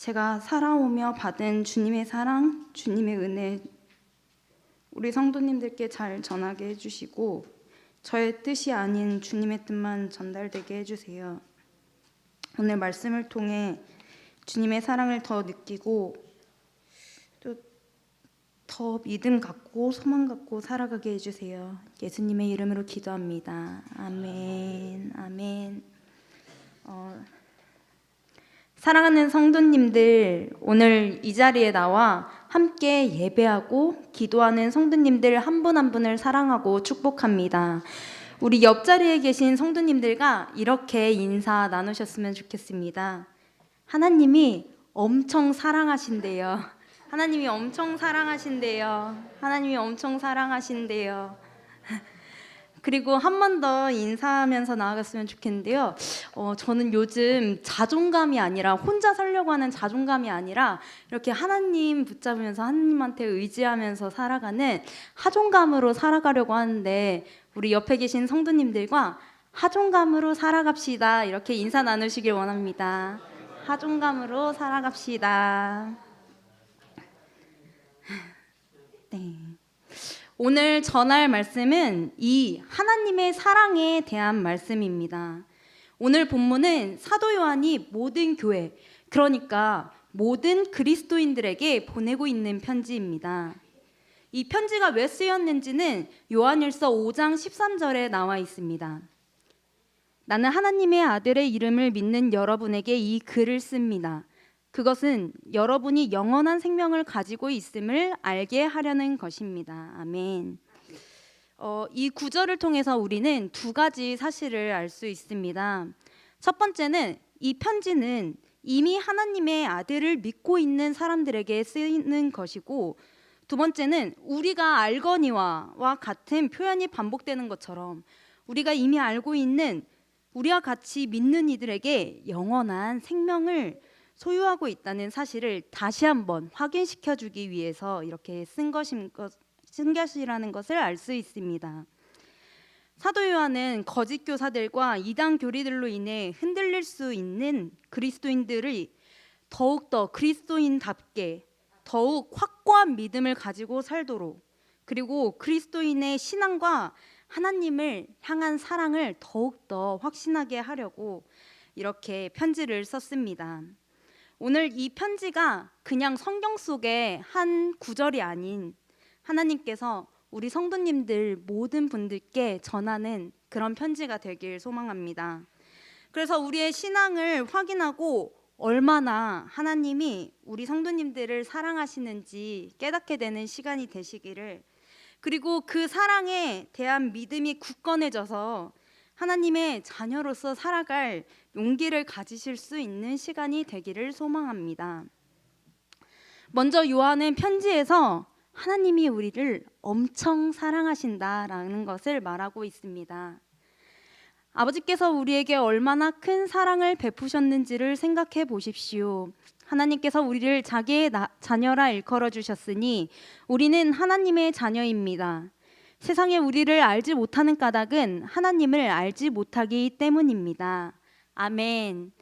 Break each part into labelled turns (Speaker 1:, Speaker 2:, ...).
Speaker 1: 제가 살아오며 받은 주님의 사랑, 주님의 은혜 우리 성도님들께 잘 전하게 해주시고 저의 뜻이 아닌 주님의 뜻만 전달되게 해주세요. 오늘 말씀을 통해 주님의 사랑을 더 느끼고 또 더 믿음 갖고 소망 갖고 살아가게 해주세요. 예수님의 이름으로 기도합니다. 아멘. 아멘. 사랑하는 성도님들, 오늘 이 자리에 나와 함께 예배하고 기도하는 성도님들 한 분 한 분을 사랑하고 축복합니다. 우리 옆자리에 계신 성도님들과 이렇게 인사 나누셨으면 좋겠습니다. 하나님이 엄청 사랑하신대요. 하나님이 엄청 사랑하신대요. 하나님이 엄청 사랑하신대요. 그리고 한 번 더 인사하면서 나아갔으면 좋겠는데요. 저는 요즘 자존감이 아니라 혼자 살려고 하는 자존감이 아니라 이렇게 하나님 붙잡으면서 하나님한테 의지하면서 살아가는 하존감으로 살아가려고 하는데 우리 옆에 계신 성도님들과 하존감으로 살아갑시다. 이렇게 인사 나누시길 원합니다. 하존감으로 살아갑시다. 네. 오늘 전할 말씀은 이 하나님의 사랑에 대한 말씀입니다. 오늘 본문은 사도 요한이 모든 교회, 그러니까 모든 그리스도인들에게 보내고 있는 편지입니다. 이 편지가 왜 쓰였는지는 요한일서 5장 13절에 나와 있습니다. 나는 하나님의 아들의 이름을 믿는 여러분에게 이 글을 씁니다. 그것은 여러분이 영원한 생명을 가지고 있음을 알게 하려는 것입니다. 아멘. 이 구절을 통해서 우리는 두 가지 사실을 알 수 있습니다. 첫 번째는 이 편지는 이미 하나님의 아들을 믿고 있는 사람들에게 쓰이는 것이고, 두 번째는 우리가 알거니와 같은 표현이 반복되는 것처럼 우리가 이미 알고 있는 우리와 같이 믿는 이들에게 영원한 생명을 소유하고 있다는 사실을 다시 한번 확인시켜 주기 위해서 이렇게 쓴 것이라는 것을 알 수 있습니다. 사도 요한은 거짓 교사들과 이단 교리들로 인해 흔들릴 수 있는 그리스도인들을 더욱더 그리스도인답게 더욱 확고한 믿음을 가지고 살도록, 그리고 그리스도인의 신앙과 하나님을 향한 사랑을 더욱더 확신하게 하려고 이렇게 편지를 썼습니다. 오늘 이 편지가 그냥 성경 속의 한 구절이 아닌 하나님께서 우리 성도님들 모든 분들께 전하는 그런 편지가 되길 소망합니다. 그래서 우리의 신앙을 확인하고 얼마나 하나님이 우리 성도님들을 사랑하시는지 깨닫게 되는 시간이 되시기를, 그리고 그 사랑에 대한 믿음이 굳건해져서 하나님의 자녀로서 살아갈 용기를 가지실 수 있는 시간이 되기를 소망합니다. 먼저 요한은 편지에서 하나님이 우리를 엄청 사랑하신다라는 것을 말하고 있습니다. 아버지께서 우리에게 얼마나 큰 사랑을 베푸셨는지를 생각해 보십시오. 하나님께서 우리를 자기의 자녀라 일컬어 주셨으니 우리는 하나님의 자녀입니다. 세상에 우리를 알지 못하는 까닭은 하나님을 알지 못하기 때문입니다. 아멘.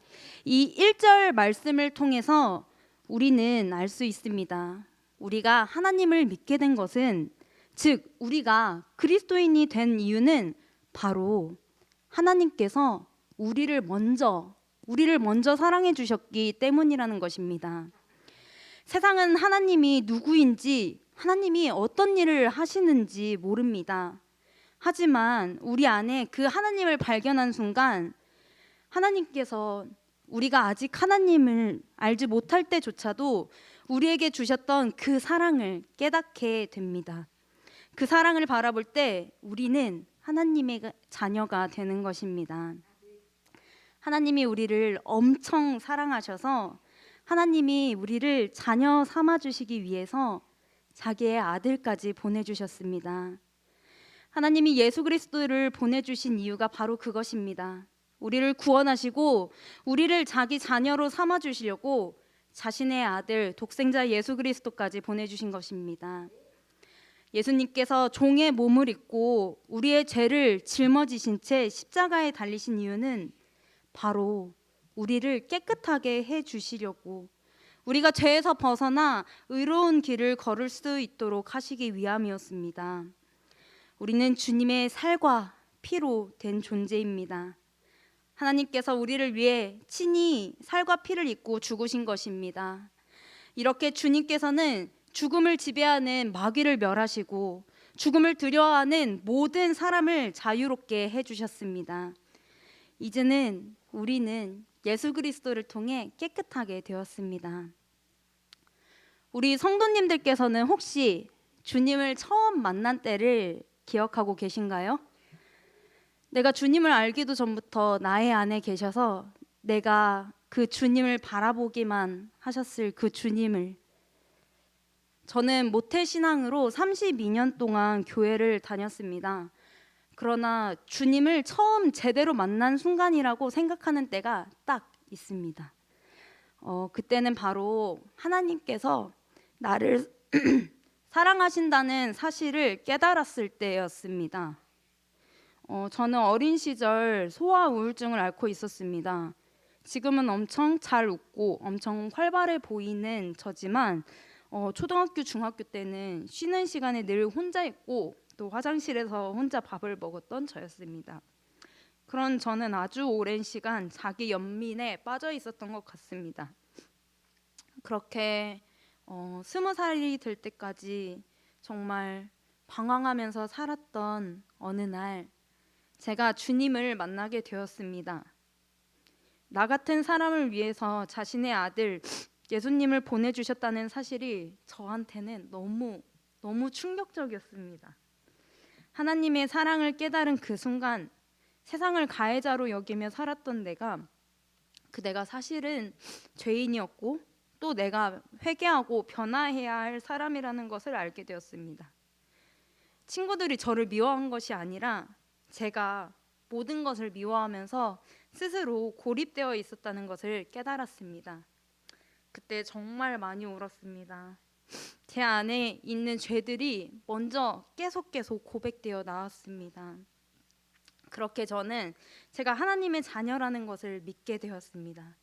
Speaker 1: 이 1절 말씀을 통해서 우리는 알 수 있습니다. 우리가 하나님을 믿게 된 것은, 즉 우리가 그리스도인이 된 이유는 바로 하나님께서 우리를 먼저 사랑해 주셨기 때문이라는 것입니다. 세상은 하나님이 누구인지, 하나님이 어떤 일을 하시는지 모릅니다. 하지만 우리 안에 그 하나님을 발견한 순간 하나님께서 우리가 아직 하나님을 알지 못할 때조차도 우리에게 주셨던 그 사랑을 깨닫게 됩니다. 그 사랑을 바라볼 때 우리는 하나님의 자녀가 되는 것입니다. 하나님이 우리를 엄청 사랑하셔서 하나님이 우리를 자녀 삼아주시기 위해서 자기의 아들까지 보내주셨습니다. 하나님이 예수 그리스도를 보내주신 이유가 바로 그것입니다. 우리를 구원하시고 우리를 자기 자녀로 삼아주시려고 자신의 아들 독생자 예수 그리스도까지 보내주신 것입니다. 예수님께서 종의 몸을 입고 우리의 죄를 짊어지신 채 십자가에 달리신 이유는 바로 우리를 깨끗하게 해주시려고, 우리가 죄에서 벗어나 의로운 길을 걸을 수 있도록 하시기 위함이었습니다. 우리는 주님의 살과 피로 된 존재입니다. 하나님께서 우리를 위해 친히 살과 피를 입고 죽으신 것입니다. 이렇게 주님께서는 죽음을 지배하는 마귀를 멸하시고 죽음을 두려워하는 모든 사람을 자유롭게 해주셨습니다. 이제는 우리는 예수 그리스도를 통해 깨끗하게 되었습니다. 우리 성도님들께서는 혹시 주님을 처음 만난 때를 기억하고 계신가요? 내가 주님을 알기도 전부터 나의 안에 계셔서 내가 그 주님을 바라보기만 하셨을 그 주님을, 저는 모태신앙으로 32년 동안 교회를 다녔습니다. 그러나 주님을 처음 제대로 만난 순간이라고 생각하는 때가 딱 있습니다. 그때는 바로 하나님께서 나를 사랑하신다는 사실을 깨달았을 때였습니다. 저는 어린 시절 소아 우울증을 앓고 있었습니다. 지금은 엄청 잘 웃고 엄청 활발해 보이는 저지만 초등학교, 중학교 때는 쉬는 시간에 늘 혼자 있고 또 화장실에서 혼자 밥을 먹었던 저였습니다. 그런 저는 아주 오랜 시간 자기 연민에 빠져 있었던 것 같습니다. 그렇게 20살이 될 때까지 정말 방황하면서 살았던 어느 날 제가 주님을 만나게 되었습니다. 나 같은 사람을 위해서 자신의 아들 예수님을 보내주셨다는 사실이 저한테는 너무 충격적이었습니다. 하나님의 사랑을 깨달은 그 순간 세상을 가해자로 여기며 살았던 내가 사실은 죄인이었고 또 내가 회개하고 변화해야 할 사람이라는 것을 알게 되었습니다. 친구들이 저를 미워한 것이 아니라 제가 모든 것을 미워하면서 스스로 고립되어 있었다는 것을 깨달았습니다. 그때 정말 많이 울었습니다. 제 안에 있는 죄들이 먼저 계속 고백되어 나왔습니다. 그렇게 저는 제가 하나님의 자녀라는 것을 믿게 되었습니다.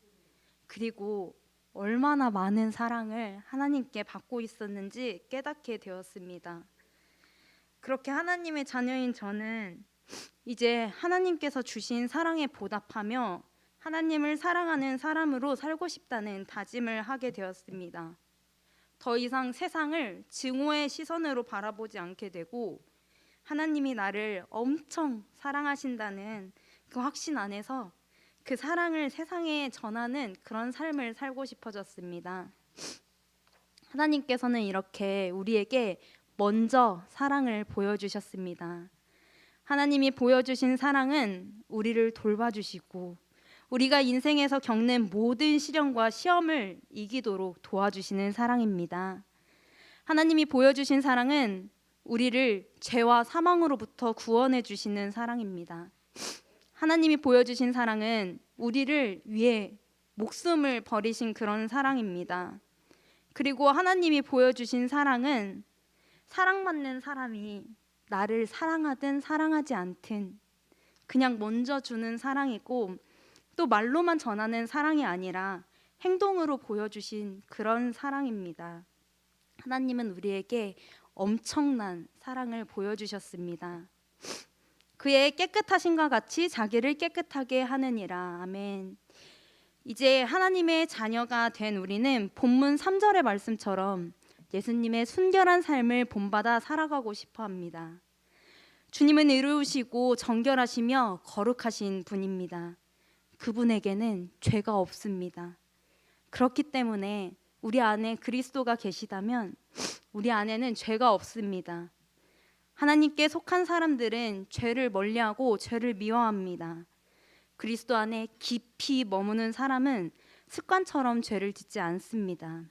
Speaker 1: 그리고 얼마나 많은 사랑을 하나님께 받고 있었는지 깨닫게 되었습니다. 그렇게 하나님의 자녀인 저는 이제 하나님께서 주신 사랑에 보답하며 하나님을 사랑하는 사람으로 살고 싶다는 다짐을 하게 되었습니다. 더 이상 세상을 증오의 시선으로 바라보지 않게 되고 하나님이 나를 엄청 사랑하신다는 그 확신 안에서 그 사랑을 세상에 전하는 그런 삶을 살고 싶어졌습니다. 하나님께서는 이렇게 우리에게 먼저 사랑을 보여주셨습니다. 하나님이 보여주신 사랑은 우리를 돌봐주시고 우리가 인생에서 겪는 모든 시련과 시험을 이기도록 도와주시는 사랑입니다. 하나님이 보여주신 사랑은 우리를 죄와 사망으로부터 구원해 주시는 사랑입니다. 하나님이 보여주신 사랑은 우리를 위해 목숨을 버리신 그런 사랑입니다. 그리고 하나님이 보여주신 사랑은 사랑받는 사람이 나를 사랑하든 사랑하지 않든 그냥 먼저 주는 사랑이고 또 말로만 전하는 사랑이 아니라 행동으로 보여주신 그런 사랑입니다. 하나님은 우리에게 엄청난 사랑을 보여주셨습니다. 그의 깨끗하심과 같이 자기를 깨끗하게 하느니라. 아멘. 이제 하나님의 자녀가 된 우리는 본문 3절의 말씀처럼 예수님의 순결한 삶을 본받아 살아가고 싶어 합니다. 주님은 의로우시고 정결하시며 거룩하신 분입니다. 그분에게는 죄가 없습니다. 그렇기 때문에 우리 안에 그리스도가 계시다면 우리 안에는 죄가 없습니다. 하나님께 속한 사람들은 죄를 멀리하고 죄를 미워합니다. 그리스도 안에 깊이 머무는 사람은 습관처럼 죄를 짓지 않습니다.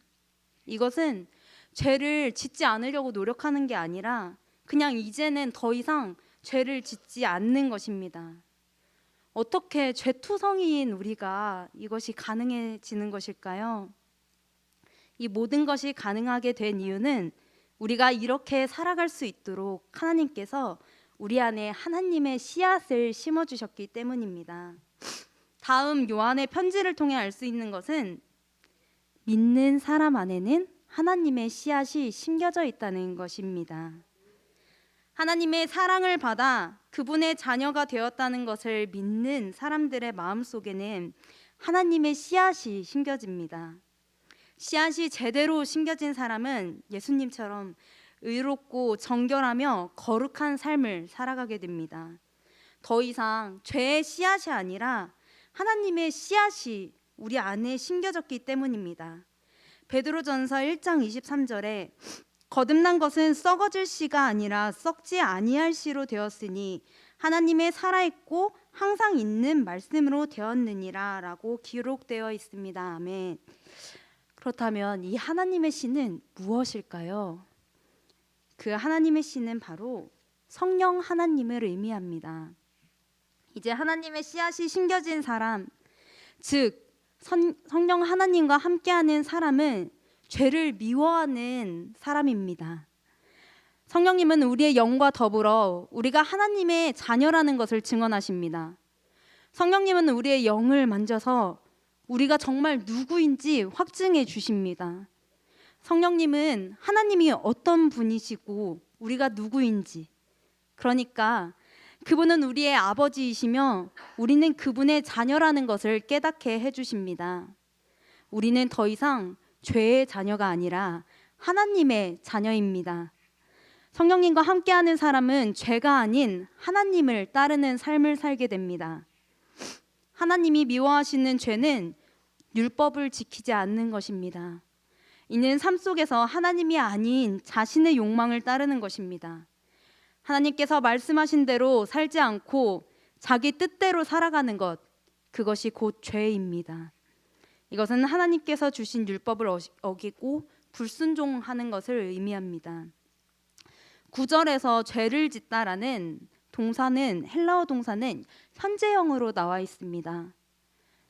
Speaker 1: 이것은 죄를 짓지 않으려고 노력하는 게 아니라 그냥 이제는 더 이상 죄를 짓지 않는 것입니다. 어떻게 죄투성이인 우리가 이것이 가능해지는 것일까요? 이 모든 것이 가능하게 된 이유는 우리가 이렇게 살아갈 수 있도록 하나님께서 우리 안에 하나님의 씨앗을 심어주셨기 때문입니다. 다음 요한의 편지를 통해 알 수 있는 것은 믿는 사람 안에는 하나님의 씨앗이 심겨져 있다는 것입니다. 하나님의 사랑을 받아 그분의 자녀가 되었다는 것을 믿는 사람들의 마음속에는 하나님의 씨앗이 심겨집니다. 씨앗이 제대로 심겨진 사람은 예수님처럼 의롭고 정결하며 거룩한 삶을 살아가게 됩니다. 더 이상 죄의 씨앗이 아니라 하나님의 씨앗이 우리 안에 심겨졌기 때문입니다. 베드로전서 1장 23절에 거듭난 것은 썩어질 씨가 아니라 썩지 아니할 씨로 되었으니 하나님의 살아있고 항상 있는 말씀으로 되었느니라 라고 기록되어 있습니다. 아멘. 그렇다면 이 하나님의 씨는 무엇일까요? 그 하나님의 씨는 바로 성령 하나님을 의미합니다. 이제 하나님의 씨앗이 심겨진 사람, 즉 성령 하나님과 함께하는 사람은 죄를 미워하는 사람입니다. 성령님은 우리의 영과 더불어 우리가 하나님의 자녀라는 것을 증언하십니다. 성령님은 우리의 영을 만져서 우리가 정말 누구인지 확증해 주십니다. 성령님은 하나님이 어떤 분이시고 우리가 누구인지, 그러니까 그분은 우리의 아버지이시며 우리는 그분의 자녀라는 것을 깨닫게 해주십니다. 우리는 더 이상 죄의 자녀가 아니라 하나님의 자녀입니다. 성령님과 함께하는 사람은 죄가 아닌 하나님을 따르는 삶을 살게 됩니다. 하나님이 미워하시는 죄는 율법을 지키지 않는 것입니다. 이는 삶 속에서 하나님이 아닌 자신의 욕망을 따르는 것입니다. 하나님께서 말씀하신 대로 살지 않고 자기 뜻대로 살아가는 것, 그것이 곧 죄입니다. 이것은 하나님께서 주신 율법을 어기고 불순종하는 것을 의미합니다. 9절에서 죄를 짓다라는 동사는 헬라어 동사는 현재형으로 나와 있습니다.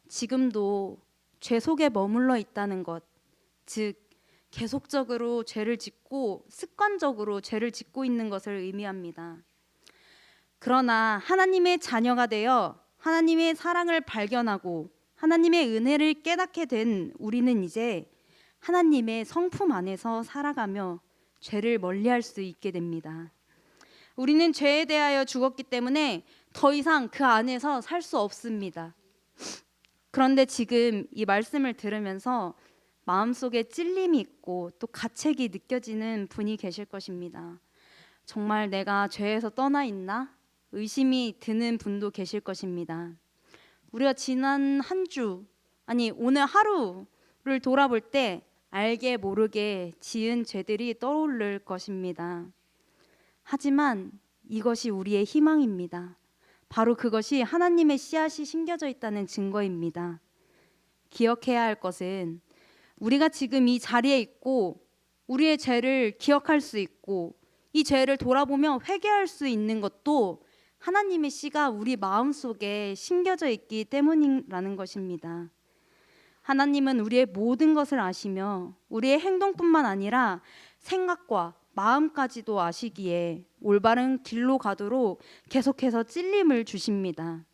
Speaker 1: 지금도 죄 속에 머물러 있다는 것, 즉 계속적으로 죄를 짓고 습관적으로 죄를 짓고 있는 것을 의미합니다. 그러나 하나님의 자녀가 되어 하나님의 사랑을 발견하고 하나님의 은혜를 깨닫게 된 우리는 이제 하나님의 성품 안에서 살아가며 죄를 멀리할 수 있게 됩니다. 우리는 죄에 대하여 죽었기 때문에 더 이상 그 안에서 살 수 없습니다. 그런데 지금 이 말씀을 들으면서 마음속에 찔림이 있고 또 가책이 느껴지는 분이 계실 것입니다. 정말 내가 죄에서 떠나 있나? 의심이 드는 분도 계실 것입니다. 우리가 지난 한 주, 아니 오늘 하루를 돌아볼 때 알게 모르게 지은 죄들이 떠오를 것입니다. 하지만 이것이 우리의 희망입니다. 바로 그것이 하나님의 씨앗이 심겨져 있다는 증거입니다. 기억해야 할 것은 우리가 지금 이 자리에 있고 우리의 죄를 기억할 수 있고 이 죄를 돌아보며 회개할 수 있는 것도 하나님의 씨가 우리 마음속에 심겨져 있기 때문이라는 것입니다. 하나님은 우리의 모든 것을 아시며 우리의 행동뿐만 아니라 생각과 마음까지도 아시기에 올바른 길로 가도록 계속해서 찔림을 주십니다.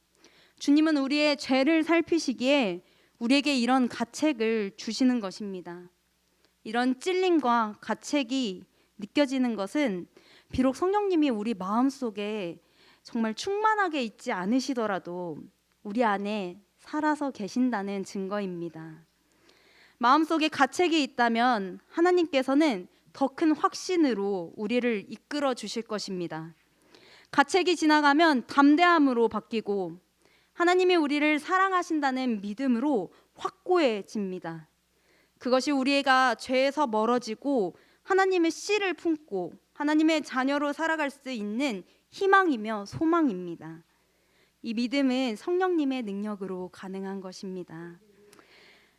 Speaker 1: 주님은 우리의 죄를 살피시기에 우리에게 이런 가책을 주시는 것입니다. 이런 찔림과 가책이 느껴지는 것은 비록 성령님이 우리 마음속에 정말 충만하게 있지 않으시더라도 우리 안에 살아서 계신다는 증거입니다. 마음속에 가책이 있다면 하나님께서는 더 큰 확신으로 우리를 이끌어 주실 것입니다. 가책이 지나가면 담대함으로 바뀌고 하나님이 우리를 사랑하신다는 믿음으로 확고해집니다. 그것이 우리가 죄에서 멀어지고 하나님의 씨를 품고 하나님의 자녀로 살아갈 수 있는 희망이며 소망입니다. 이 믿음은 성령님의 능력으로 가능한 것입니다.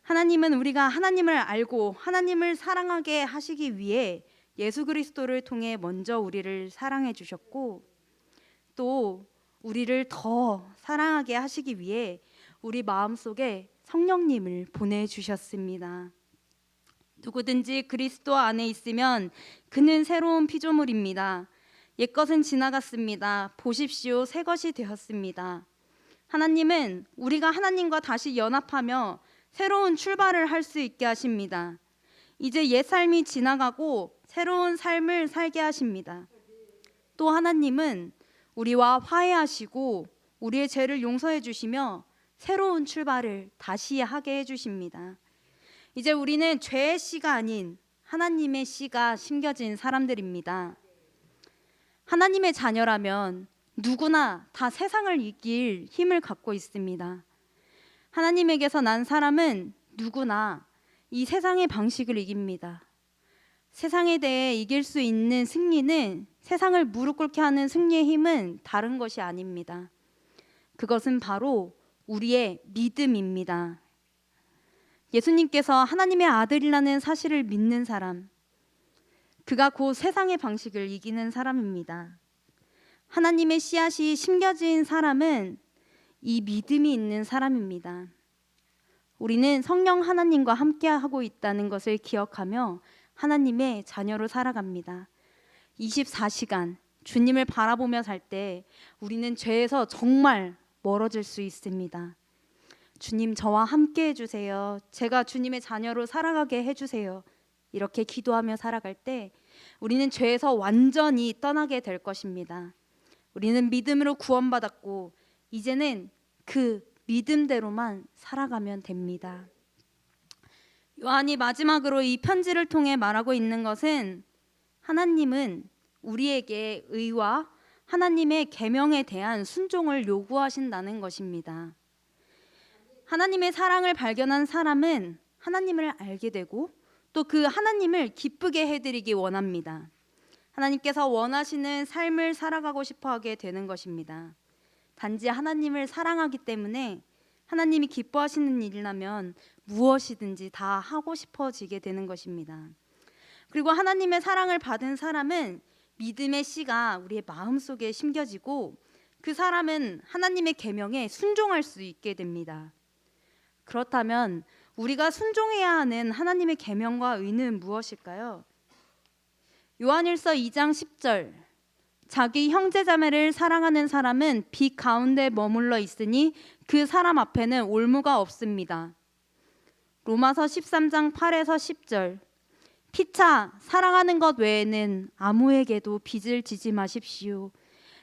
Speaker 1: 하나님은 우리가 하나님을 알고 하나님을 사랑하게 하시기 위해 예수 그리스도를 통해 먼저 우리를 사랑해 주셨고 또 우리를 더 사랑하게 하시기 위해 우리 마음속에 성령님을 보내주셨습니다. 누구든지 그리스도 안에 있으면 그는 새로운 피조물입니다. 옛것은 지나갔습니다. 보십시오, 새 것이 되었습니다. 하나님은 우리가 하나님과 다시 연합하며 새로운 출발을 할 수 있게 하십니다. 이제 옛 삶이 지나가고 새로운 삶을 살게 하십니다. 또 하나님은 우리와 화해하시고 우리의 죄를 용서해 주시며 새로운 출발을 다시 하게 해주십니다. 이제 우리는 죄의 씨가 아닌 하나님의 씨가 심겨진 사람들입니다. 하나님의 자녀라면 누구나 다 세상을 이길 힘을 갖고 있습니다. 하나님에게서 난 사람은 누구나 이 세상의 방식을 이깁니다. 세상에 대해 이길 수 있는 승리는, 세상을 무릎 꿇게 하는 승리의 힘은 다른 것이 아닙니다. 그것은 바로 우리의 믿음입니다. 예수님께서 하나님의 아들이라는 사실을 믿는 사람, 그가 곧 세상의 방식을 이기는 사람입니다. 하나님의 씨앗이 심겨진 사람은 이 믿음이 있는 사람입니다. 우리는 성령 하나님과 함께하고 있다는 것을 기억하며 하나님의 자녀로 살아갑니다. 24시간 주님을 바라보며 살 때 우리는 죄에서 정말 멀어질 수 있습니다. 주님, 저와 함께 해주세요. 제가 주님의 자녀로 살아가게 해주세요. 이렇게 기도하며 살아갈 때 우리는 죄에서 완전히 떠나게 될 것입니다. 우리는 믿음으로 구원받았고 이제는 그 믿음대로만 살아가면 됩니다. 요한이 마지막으로 이 편지를 통해 말하고 있는 것은 하나님은 우리에게 의와 하나님의 계명에 대한 순종을 요구하신다는 것입니다. 하나님의 사랑을 발견한 사람은 하나님을 알게 되고 또 그 하나님을 기쁘게 해드리기 원합니다. 하나님께서 원하시는 삶을 살아가고 싶어 하게 되는 것입니다. 단지 하나님을 사랑하기 때문에 하나님이 기뻐하시는 일이라면 무엇이든지 다 하고 싶어지게 되는 것입니다. 그리고 하나님의 사랑을 받은 사람은 믿음의 씨가 우리의 마음속에 심겨지고 그 사람은 하나님의 계명에 순종할 수 있게 됩니다. 그렇다면 우리가 순종해야 하는 하나님의 계명과 의는 무엇일까요? 요한일서 2장 10절, 자기 형제자매를 사랑하는 사람은 빛 가운데 머물러 있으니 그 사람 앞에는 올무가 없습니다. 로마서 13장 8에서 10절, 피차 사랑하는 것 외에는 아무에게도 빚을 지지 마십시오.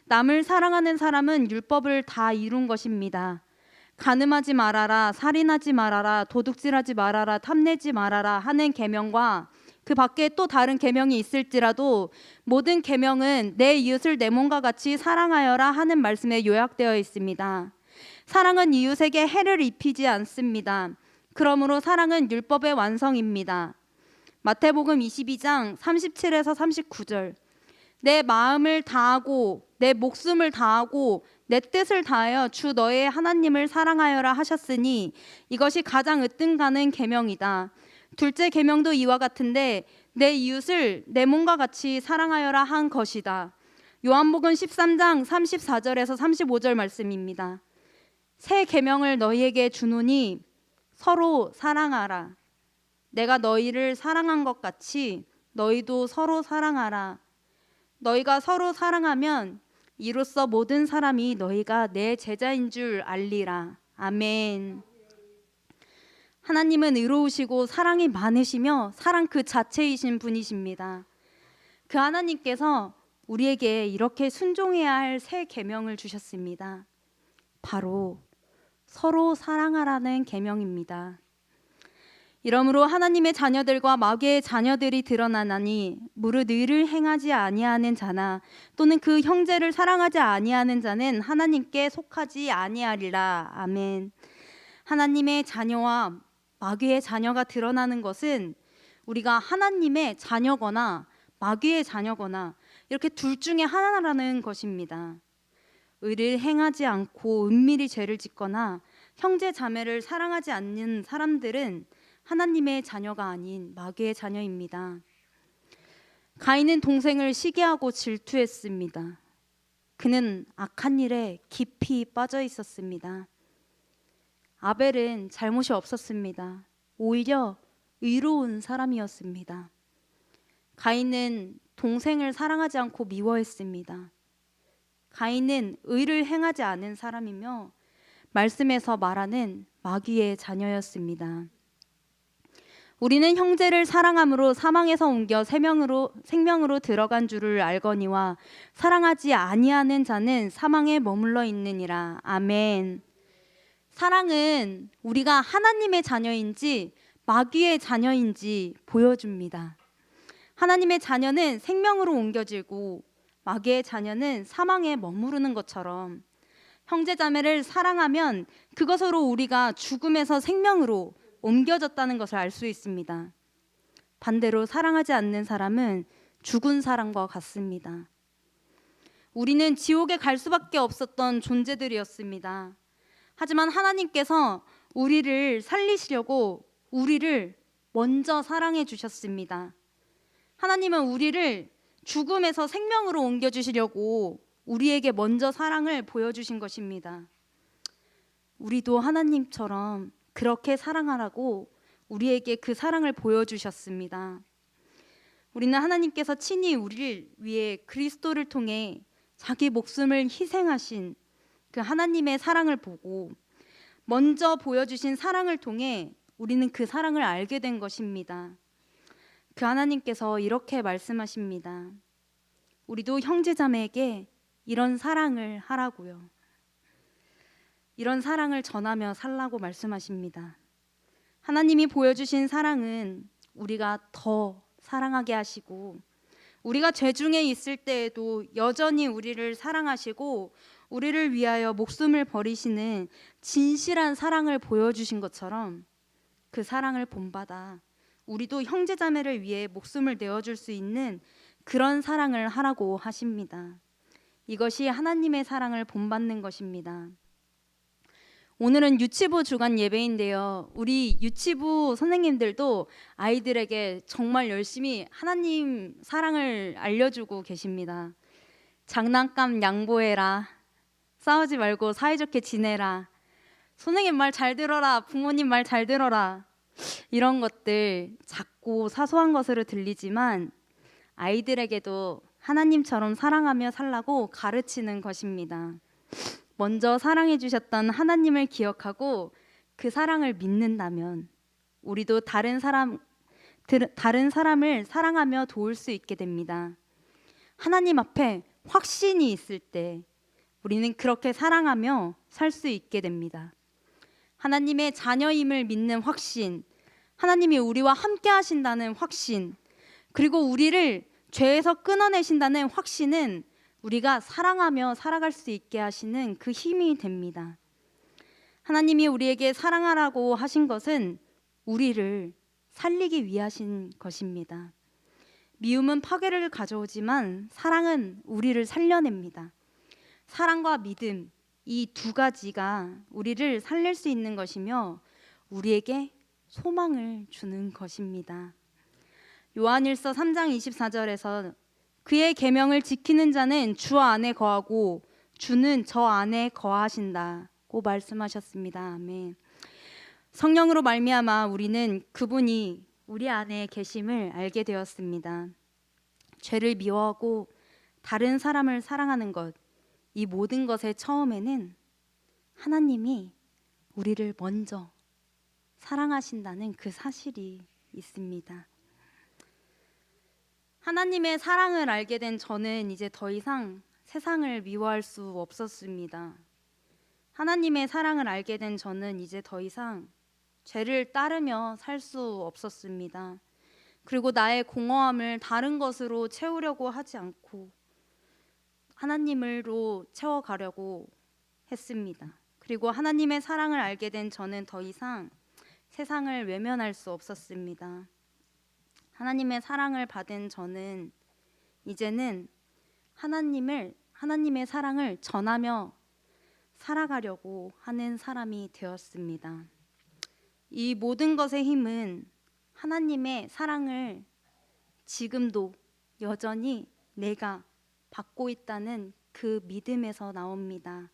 Speaker 1: 남을 사랑하는 사람은 율법을 다 이룬 것입니다. 간음하지 말아라, 살인하지 말아라, 도둑질하지 말아라, 탐내지 말아라 하는 계명과 그 밖에 또 다른 계명이 있을지라도 모든 계명은 내 이웃을 내 몸과 같이 사랑하여라 하는 말씀에 요약되어 있습니다. 사랑은 이웃에게 해를 입히지 않습니다. 그러므로 사랑은 율법의 완성입니다. 마태복음 22장 37에서 39절, 내 마음을 다하고 내 목숨을 다하고 내 뜻을 다하여 주 너의 하나님을 사랑하여라 하셨으니 이것이 가장 으뜸가는 계명이다. 둘째 계명도 이와 같은데 내 이웃을 내 몸과 같이 사랑하여라 한 것이다. 요한복음 13장 34절에서 35절 말씀입니다. 새 계명을 너희에게 주노니 서로 사랑하라. 내가 너희를 사랑한 것 같이 너희도 서로 사랑하라. 너희가 서로 사랑하면 이로써 모든 사람이 너희가 내 제자인 줄 알리라. 아멘. 하나님은 의로우시고 사랑이 많으시며 사랑 그 자체이신 분이십니다. 그 하나님께서 우리에게 이렇게 순종해야 할 새 계명을 주셨습니다. 바로 서로 사랑하라는 계명입니다. 이러므로 하나님의 자녀들과 마귀의 자녀들이 드러나나니 무릇 의를 행하지 아니하는 자나 또는 그 형제를 사랑하지 아니하는 자는 하나님께 속하지 아니하리라. 아멘. 하나님의 자녀와 마귀의 자녀가 드러나는 것은 우리가 하나님의 자녀거나 마귀의 자녀거나 이렇게 둘 중에 하나라는 것입니다. 의를 행하지 않고 은밀히 죄를 짓거나 형제 자매를 사랑하지 않는 사람들은 하나님의 자녀가 아닌 마귀의 자녀입니다. 가인은 동생을 시기하고 질투했습니다. 그는 악한 일에 깊이 빠져 있었습니다. 아벨은 잘못이 없었습니다. 오히려 의로운 사람이었습니다. 가인은 동생을 사랑하지 않고 미워했습니다. 가인은 의를 행하지 않은 사람이며 말씀에서 말하는 마귀의 자녀였습니다. 우리는 형제를 사랑함으로 사망에서 옮겨 생명으로 들어간 줄을 알거니와 사랑하지 아니하는 자는 사망에 머물러 있느니라. 아멘. 사랑은 우리가 하나님의 자녀인지 마귀의 자녀인지 보여줍니다. 하나님의 자녀는 생명으로 옮겨지고 마귀의 자녀는 사망에 머무르는 것처럼 형제자매를 사랑하면 그것으로 우리가 죽음에서 생명으로 옮겨졌다는 것을 알 수 있습니다. 반대로 사랑하지 않는 사람은 죽은 사람과 같습니다. 우리는 지옥에 갈 수밖에 없었던 존재들이었습니다. 하지만 하나님께서 우리를 살리시려고 우리를 먼저 사랑해 주셨습니다. 하나님은 우리를 죽음에서 생명으로 옮겨주시려고 우리에게 먼저 사랑을 보여주신 것입니다. 우리도 하나님처럼 그렇게 사랑하라고 우리에게 그 사랑을 보여주셨습니다. 우리는 하나님께서 친히 우리를 위해 그리스도를 통해 자기 목숨을 희생하신 그 하나님의 사랑을 보고 먼저 보여주신 사랑을 통해 우리는 그 사랑을 알게 된 것입니다. 그 하나님께서 이렇게 말씀하십니다. 우리도 형제자매에게 이런 사랑을 하라고요. 이런 사랑을 전하며 살라고 말씀하십니다. 하나님이 보여주신 사랑은 우리가 더 사랑하게 하시고 우리가 죄 중에 있을 때에도 여전히 우리를 사랑하시고 우리를 위하여 목숨을 버리시는 진실한 사랑을 보여주신 것처럼 그 사랑을 본받아 우리도 형제자매를 위해 목숨을 내어줄 수 있는 그런 사랑을 하라고 하십니다. 이것이 하나님의 사랑을 본받는 것입니다. 오늘은 유치부 주간 예배인데요. 우리 유치부 선생님들도 아이들에게 정말 열심히 하나님 사랑을 알려주고 계십니다. 장난감 양보해라. 싸우지 말고 사이좋게 지내라. 선생님 말 잘 들어라. 부모님 말 잘 들어라. 이런 것들 작고 사소한 것으로 들리지만 아이들에게도 하나님처럼 사랑하며 살라고 가르치는 것입니다. 먼저 사랑해 주셨던 하나님을 기억하고 그 사랑을 믿는다면 우리도 다른 사람을 사랑하며 도울 수 있게 됩니다. 하나님 앞에 확신이 있을 때 우리는 그렇게 사랑하며 살 수 있게 됩니다. 하나님의 자녀임을 믿는 확신, 하나님이 우리와 함께 하신다는 확신, 그리고 우리를 죄에서 끊어내신다는 확신은 우리가 사랑하며 살아갈 수 있게 하시는 그 힘이 됩니다. 하나님이 우리에게 사랑하라고 하신 것은 우리를 살리기 위하신 것입니다. 미움은 파괴를 가져오지만 사랑은 우리를 살려냅니다. 사랑과 믿음, 이 두 가지가 우리를 살릴 수 있는 것이며 우리에게 소망을 주는 것입니다. 요한일서 3장 24절에서 그의 계명을 지키는 자는 주 안에 거하고 주는 저 안에 거하신다고 말씀하셨습니다. 아멘. 성령으로 말미암아 우리는 그분이 우리 안에 계심을 알게 되었습니다. 죄를 미워하고 다른 사람을 사랑하는 것, 이 모든 것의 처음에는 하나님이 우리를 먼저 사랑하신다는 그 사실이 있습니다. 하나님의 사랑을 알게 된 저는 이제 더 이상 세상을 미워할 수 없었습니다. 하나님의 사랑을 알게 된 저는 이제 더 이상 죄를 따르며 살 수 없었습니다. 그리고 나의 공허함을 다른 것으로 채우려고 하지 않고 하나님으로 채워가려고 했습니다. 그리고 하나님의 사랑을 알게 된 저는 더 이상 세상을 외면할 수 없었습니다. 하나님의 사랑을 받은 저는 이제는 하나님의 사랑을 전하며 살아가려고 하는 사람이 되었습니다. 이 모든 것의 힘은 하나님의 사랑을 지금도 여전히 내가 받고 있다는 그 믿음에서 나옵니다.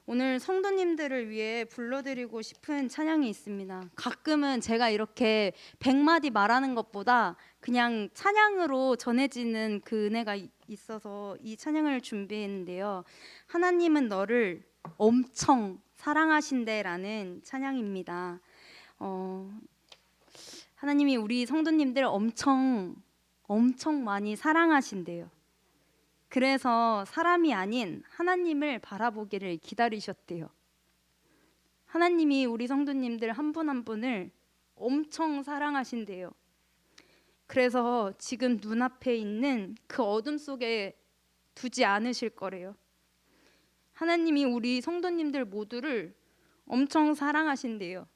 Speaker 1: 오늘 성도님들을 위해 불러드리고 싶은 찬양이 있습니다. 가끔은 제가 이렇게 100마디 말하는 것보다 그냥 찬양으로 전해지는 그 은혜가 있어서 이 찬양을 준비했는데요. 하나님은 너를 엄청 사랑하신대라는 찬양입니다. 하나님이 우리 성도님들 엄청 많이 사랑하신대요. 그래서 사람이 아닌 하나님을 바라보기를 기다리셨대요. 하나님이 우리 성도님들 한 분 한 분을 엄청 사랑하신대요. 그래서 지금 눈앞에 있는 그 어둠 속에 두지 않으실 거래요. 하나님이 우리 성도님들 모두를 엄청 사랑하신대요.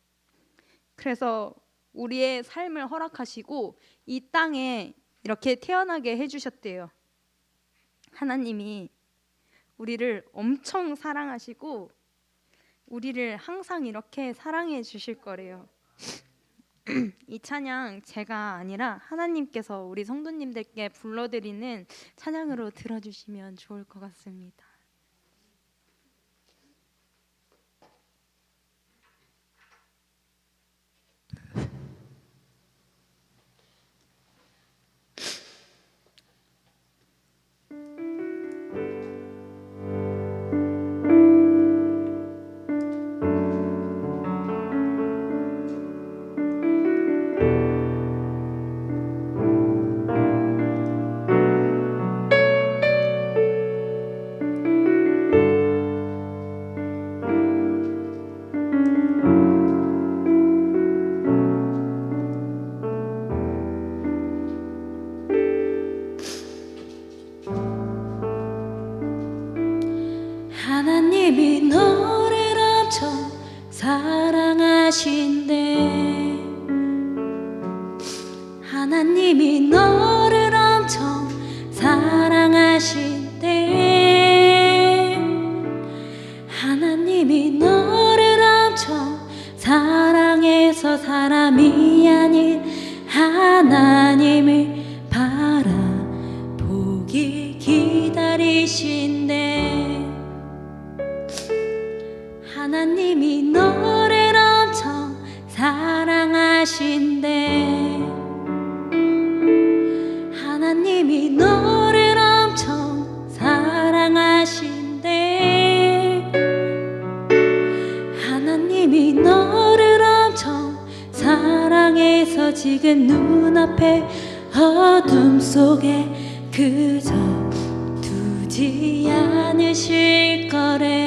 Speaker 1: 그래서 우리의 삶을 허락하시고 이 땅에 이렇게 태어나게 해주셨대요. 하나님이 우리를 엄청 사랑하시고 우리를 항상 이렇게 사랑해 주실 거래요. 이 찬양 제가 아니라 하나님께서 우리 성도님들께 불러드리는 찬양으로 들어주시면 좋을 것 같습니다.
Speaker 2: 하나님이 너를 엄청 사랑하신대. 하나님이 너를 엄청 사랑하신대. 하나님이 너를 엄청 사랑해서 사람이 아닌 하나님을 바라보길 기다리신대. 하나님이 너를 엄청 사랑하신대. 하나님이 너를 엄청 사랑하신대. 하나님이 너를 엄청 사랑해서 지금 눈앞에 어둠 속에 그저 두지 않으실 거래.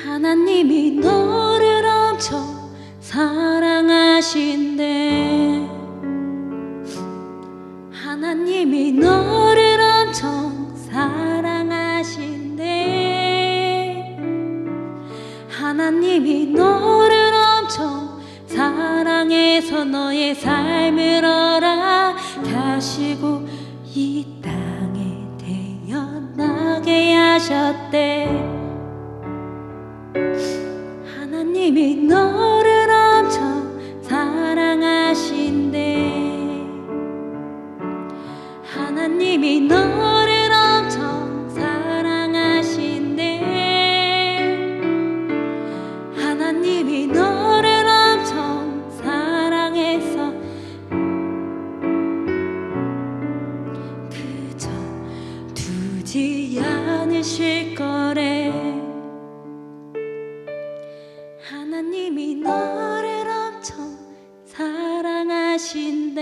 Speaker 2: 하나님이 너를 엄청 사랑하신대. 하나님이 너를 엄청 사랑하신대. 하나님이 너를 엄청 사랑해서 너의 삶을 허락하시고 이 땅에 태어나게 하셨대. 하나님이 너를 엄청 사랑하신대. 하나님이 너를 엄청 사랑하신대. 하나님이 너를 엄청 사랑해서 그저 두지 않으실 거래. 하나님이 너를 엄청 사랑하신대.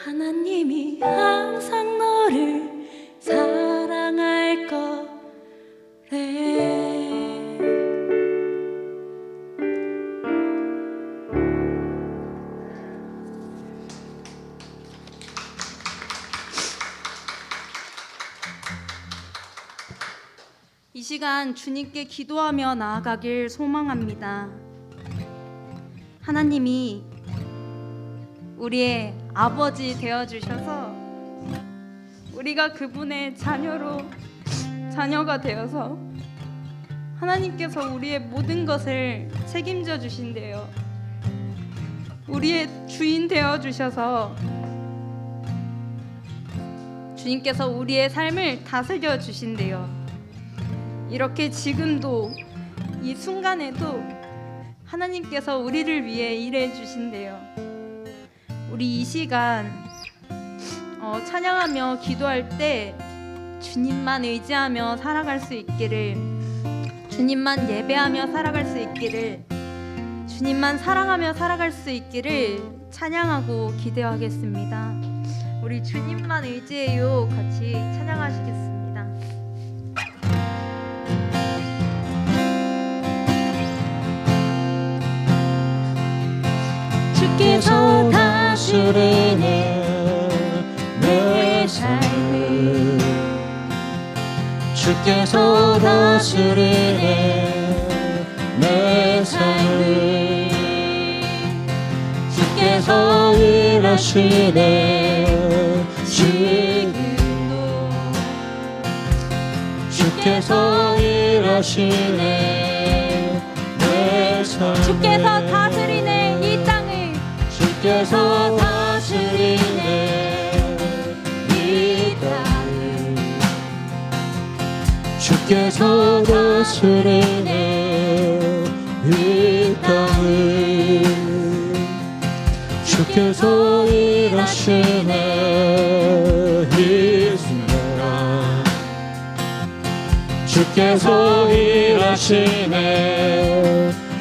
Speaker 2: 하나님이 항상 너를 사랑할 거래.
Speaker 1: 이 시간 주님께 기도하며 나아가길 소망합니다. 하나님이 우리의 아버지 되어주셔서 우리가 그분의 자녀가 되어서 하나님께서 우리의 모든 것을 책임져 주신대요. 우리의 주인 되어 주셔서 주님께서 우리의 삶을 다스려 주신대요. 이렇게 지금도 이 순간에도 하나님께서 우리를 위해 일해 주신대요. 우리 이 시간 찬양하며 기도할 때 주님만 의지하며 살아갈 수 있기를, 주님만 예배하며 살아갈 수 있기를, 주님만 사랑하며 살아갈 수 있기를 찬양하고 기도하겠습니다. 우리 주님만 의지해요 같이 찬양하시겠습니다.
Speaker 2: 주께서 다스리네 내 삶을, 주께서 다스리네 내 삶을, 주께서 일하시네 지금도, 주께서 일하시네 내 삶을,
Speaker 1: 주께서 다스리네 이 땅을,
Speaker 2: 주께서 다스리네 이 땅을, 주께서 다스리네 이 땅을, 주께서 일하시네 이 순간, 주께서 일하시네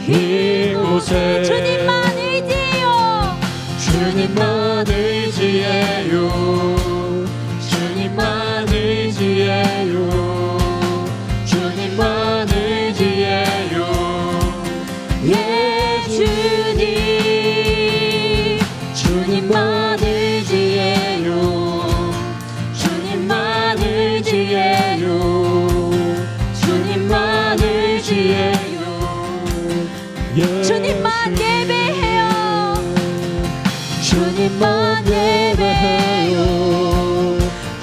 Speaker 2: 이곳에,
Speaker 1: 주님만 의지해요.
Speaker 2: 주님만 의지해요, 주님만 의지해요, 주님만 의지해요. 예 주님, 주님만 의지해요, 주님만 의지해요, 주님만 의지해요. 예
Speaker 1: 주님만 예배해요.
Speaker 2: 주님만 예배해요,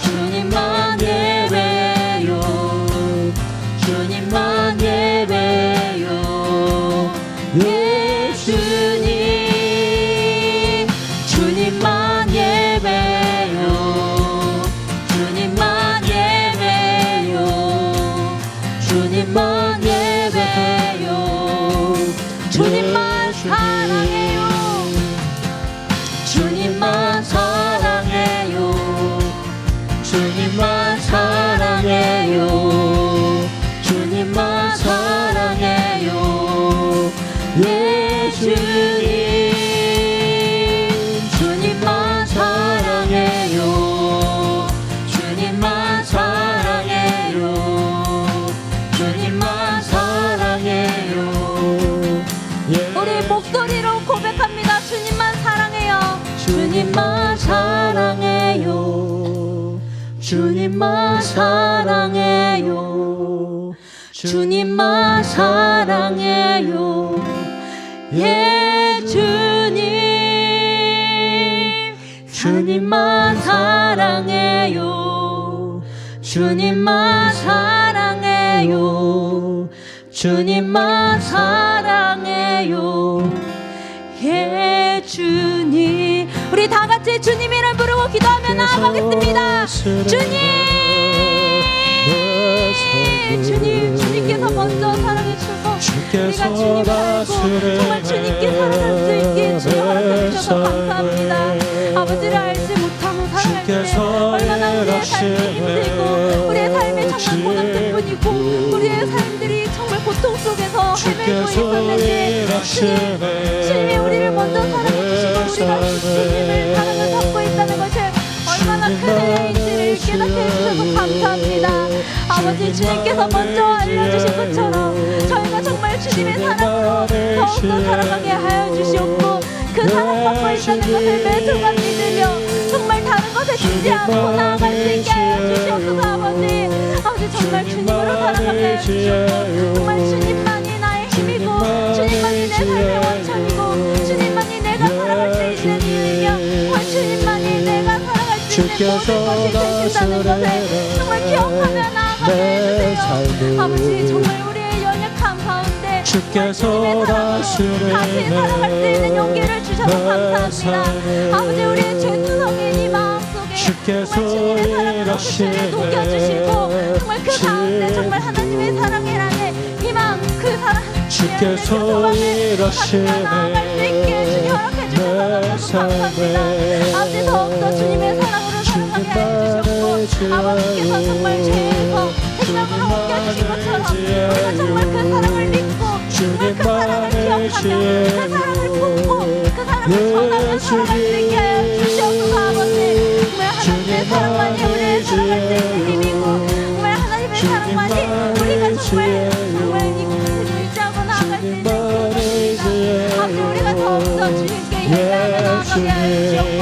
Speaker 2: 주님만 예배해요, 주님만 예배해요. 예 주님, 주님만 예배해요, 주님만 예배해요, 주님만 예배해요. 주님만 사랑해요, 주님만 사랑해요, 주님만 사랑해요, 주님만 사랑해요. 예 주님, 주님만 사랑해요, 주님만 사랑해요, 주님만 사랑해요. 예.
Speaker 1: 우리 목소리로 고백합니다. 주님만 사랑해요.
Speaker 2: 주님만 사랑해요, 주님만 사랑해요, 주님만 사랑해요. 예 주님, 주님만 사랑해요, 주님만 사랑해요, 주님만 사랑해요. 예 주님, 우리 다 같이 주님 이름 부르고 기도하며 나아가겠습니다. 주님, 주님께서 먼저 사랑해 주셔서 우리가 주님을 알고 정말 주님께 사랑할 수 있게 주님 허락해 주셔서 감사합니다. 아버지를 알지 못하고 살아갈 때 얼마나 우리의 삶이 힘들고 우리의 삶이 정말 고통뿐이고 우리의 삶들이 정말 고통 속에서 헤매고 있었는데 주님이 우리를 먼저 사랑해 주시고 우리가 주님을 사랑을 받고 있다는 것을 얼마나 큰 은혜인지를 깨닫게 해주셔서 감사합니다. 아버지, 주님께서 먼저 알려주신 것처럼 저희가 정말 주님의 사랑으로 더욱더 살아가게 하여 주시옵고 그 사랑받고 있다는 것을 매 순간 믿으며 정말 다른 것에 죽지 않고 나아갈 수 있게 하여 주시옵소서. 아버지, 정말 주님으로 살아가게 하여 주시옵고 정말 주님만이 나의 힘이고 주님만이 내 삶의 원천이고 주님만이 내가 살아갈 수 있는 이유이며 주님만이 내가 살아갈 수 있는 모든 것이 되신다는 것을 정말 기억하며 나아가게 해주세요. 아버지 정말 우리의 연약함 가운데
Speaker 3: 주께서
Speaker 2: 다시 살아갈 수 있는 용기를 주셔서 감사합니다. 아버지 우리의 죄투성인 이 마음속에
Speaker 3: 주께서
Speaker 2: 정말 주님의 사랑으로 그들을 녹여주시고 정말 그 가운데 정말 하나님의 사랑이라는 희망 그 사랑
Speaker 3: 주께서 일하시네
Speaker 2: 나아갈 수 있게 주님 허락해 주셔서 너무 감사합니다. 아버지 더욱더 주님의 사랑으로 살아가게 해주셨고 아버지께서 정말 죄에서 생명으로 옮겨주신 것처럼 우리가 정말 그 사랑을 믿고 정말 그 사랑을 기억하며 그 사랑을 품고 그 사랑을 전하며 살아갈 수 있게 하여 주시옵소서. 아버지 정말 하나님의 사랑만이 우리의 살아갈 수 있는 힘이고 정말 하나님의 사랑만이 우리가 정말 이 것을 유지하고 나아갈 수 있는 힘입니다. 아버지 우리가 더욱더 주님께 예배하며 나아가게 하여 주시옵고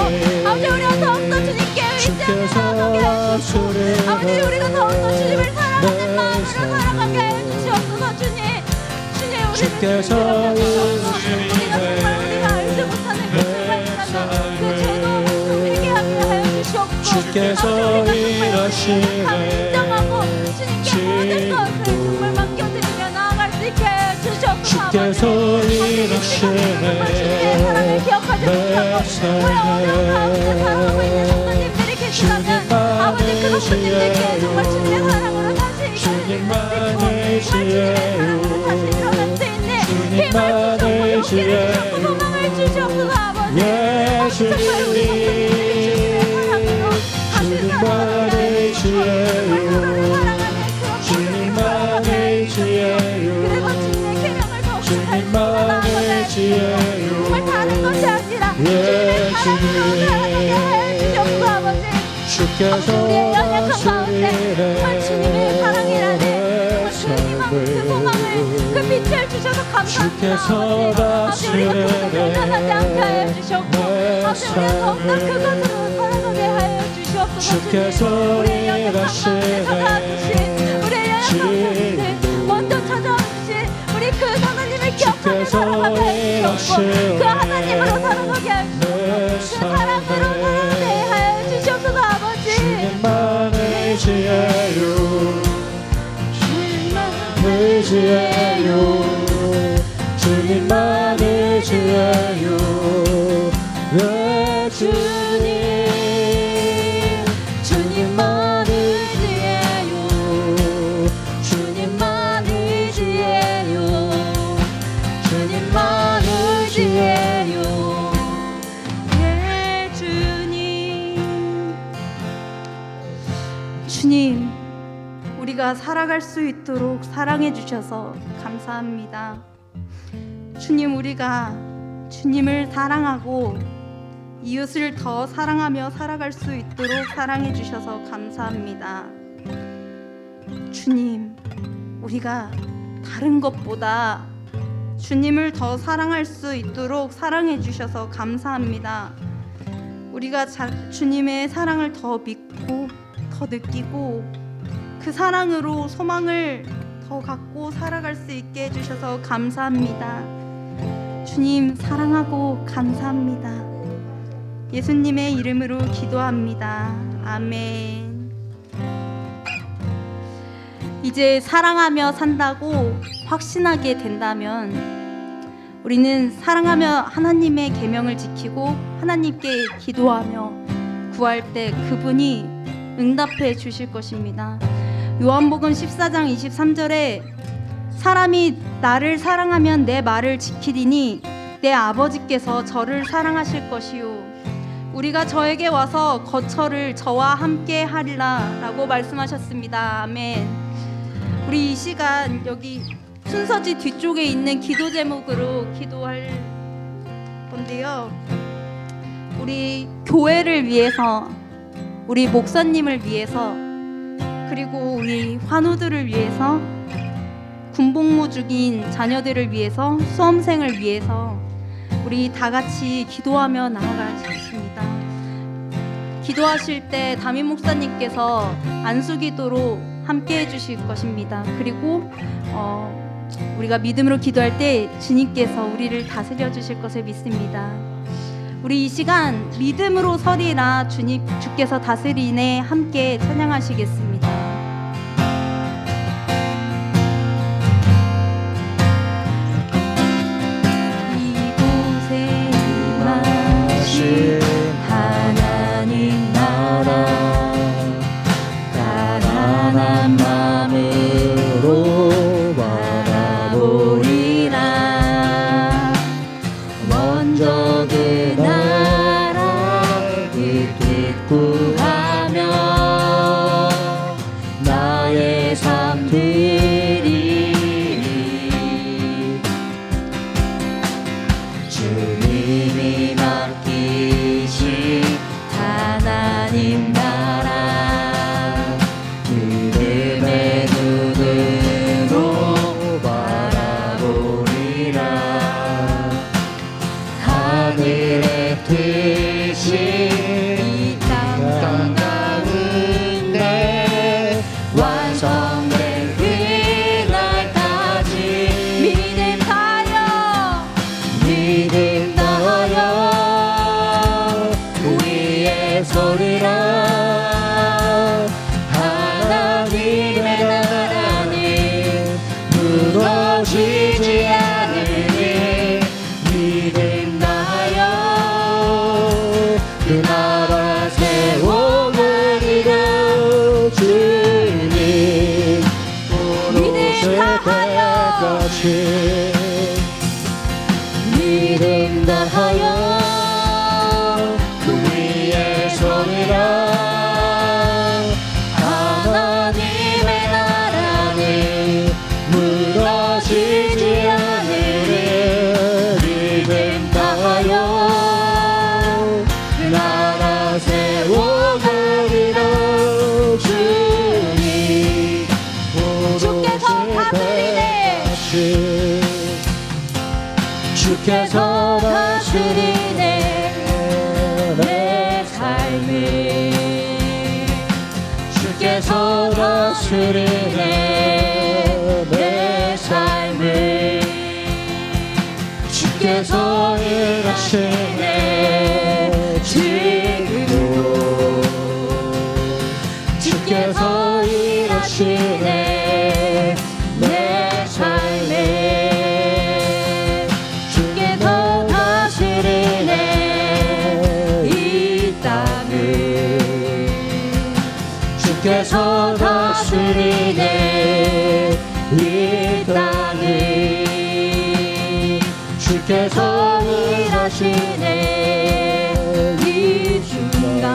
Speaker 2: 아버지 우리가 더욱더 주님께 의지하며 나아가게 하여 주시옵고 아버지 우리가 더욱더 주님을 사랑하는 마음으로 살아가게 하여 주시옵소서. 주님
Speaker 3: 주께서
Speaker 2: 우리가 정말 우리가 알지 못하는 것을 발견하며 그 죄도 회개하게 하여 주시옵고
Speaker 3: 주께서 일하시네
Speaker 2: 인정하고 주님께 모든 것을 정말 맡겨드리며 나아갈 수 있게 하여 주시옵소서.
Speaker 3: 주께서 일하시네
Speaker 2: 주님의 사랑을 기억하지 못하고 어려운 가운데 살아가고 있는 성도님들이 계시다면 아버지 그런 분들께 정말 주님의 사랑으로 다시 일어날 수 있고 정말 주님의 사랑으로 다시 일어날 수 있는 힘을 주시옵고 용기를 주시옵고 소망을 주시옵소서. 아버지 정말 우리 성도님들이 주님의 사랑으로 다시 살아가는
Speaker 3: 주님만의 지혜요
Speaker 2: 그리고 주님의 계명을 더욱
Speaker 3: 주님만의 지혜요
Speaker 2: 정말 다른 것이 아니라 주님의 사랑으로 살아가게 하여 주시옵소서. 아버지
Speaker 3: 주께서
Speaker 2: 우리의 연약한 가운데 정말 주님의 사랑이라는 정말 그 희망 그 소망을 그 빛을 주셔서 감사합니다. 아버지 우리가 그것을 변하지 않게 하여 주셨고 아버지 우리가 더욱더 그것으로 살아가게 하여 주시옵소서.
Speaker 3: 주께서
Speaker 2: 우리의 연약한 가운데 찾아주신 우리의 연약한 가운데 먼저 찾아주신 우리 그 하나님을 기억하며 살아가게 하여 주시옵고 그 하나님으로 살아가게 하여 주시옵고 그 사랑으로 살아가게 하여 주시옵소서. 아버지
Speaker 3: 주님만의 지혜요 주님만의 지혜요 주님만의 지혜요 내 주님 주님만의 지혜요 주님만의 지혜요 주님만의 지혜요
Speaker 2: 내 주님 주님 우리가 살아갈 수 있도록 사랑해 주셔서 감사합니다. 주님 우리가 주님을 사랑하고 이웃을 더 사랑하며 살아갈 수 있도록 사랑해 주셔서 감사합니다. 주님 우리가 다른 것보다 주님을 더 사랑할 수 있도록 사랑해 주셔서 감사합니다. 우리가 주님의 사랑을 더 믿고 더 느끼고 그 사랑으로 소망을 더 갖고 살아갈 수 있게 해주셔서 감사합니다. 주님 사랑하고 감사합니다. 예수님의 이름으로 기도합니다. 아멘. 이제 사랑하며 산다고 확신하게 된다면 우리는 사랑하며 하나님의 계명을 지키고 하나님께 기도하며 구할 때 그분이 응답해 주실 것입니다. 요한복음 14장 23절에 사람이 나를 사랑하면 내 말을 지키리니 내 아버지께서 저를 사랑하실 것이요 우리가 저에게 와서 거처를 저와 함께 하리라 라고 말씀하셨습니다. 아멘. 우리 이 시간 여기 순서지 뒤쪽에 있는 기도 제목으로 기도할 건데요, 우리 교회를 위해서, 우리 목사님을 위해서, 그리고 우리 환우들을 위해서, 군복무 중인 자녀들을 위해서, 수험생을 위해서 우리 다 같이 기도하며 나아가겠습니다. 기도하실 때 담임 목사님께서 안수기도로 함께 해주실 것입니다. 그리고 우리가 믿음으로 기도할 때 주님께서 우리를 다스려 주실 것을 믿습니다.
Speaker 1: 우리 이 시간 믿음으로 서리라 주께서 다스리네 함께 찬양하시겠습니다. 이곳에 임하신 하나님 나라 가난한 마음으로 바라보리라. 먼저 그 나라 그 뜻 구하며 나의 삶 드리리. 주님이 맡기신 하나님 나라 믿음의 눈으로 바라보리라. 하늘의 뜻이 이 땅 가운데 완성된 그날까지 믿음 다하여 우리의 소리라. 하나님의 나라는 무너지지 않으니 믿음 다하여 그 나라 세워가리라. 주님 믿음 다하여 믿음 다하여 그 위에 서리라. 하나님의 나라는 무너지지 않으니 믿음 다하여 그 나라 세워가리라. 주님 주께서 다스리네. 주께서 다스리네 내 삶을. 주께서 다스리네 내 삶을. 주께서 일하시네 지금도. 주께서 일하시네 내 삶을. 주께서 다스리네 이 땅을. 주께서 다스리네 이 땅을. 주께서 일하시네 이 순간.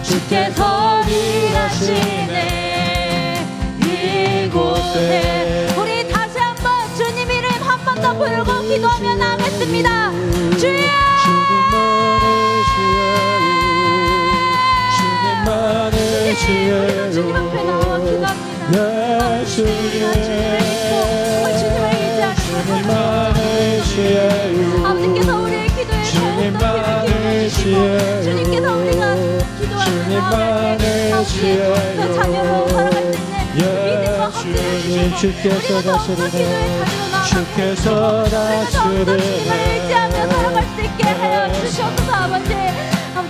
Speaker 1: 주께서 일하시네 이곳에. 우리 다시 한번 주님 이름 한 번 더 부르고 기도하며 나가겠습니다. 주여
Speaker 3: 주님만의
Speaker 1: 주님 앞에 나와 기도합니다. 주님을 의지하시고 아버지께서 우리의 기도에
Speaker 3: 주님만의
Speaker 1: 주님께서 우리가 기도하며 그 자녀로 살아갈 수 있는 믿음과 확신을 주시고
Speaker 3: 주께서 다스리네 주께서
Speaker 1: 주님을
Speaker 3: 다스리네
Speaker 1: 의지하며 살아갈 수 있게 하여 주시옵소서. 아버지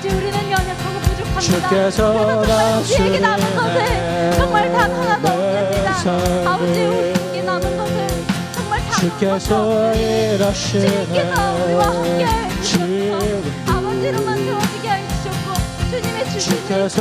Speaker 1: 우리는 연약하고 부족합니다.
Speaker 3: 주께서
Speaker 1: 우리에게 남은 것은 정말 단 하나도 없습니다. 아버지 우리에게 남은 것은 정말 단
Speaker 3: 주께서 일하시네
Speaker 1: 주님께서 우리와 함께 하여 주셔서 아버지로만 세워지게 하여 주셨고 주님의 주신
Speaker 3: 주께서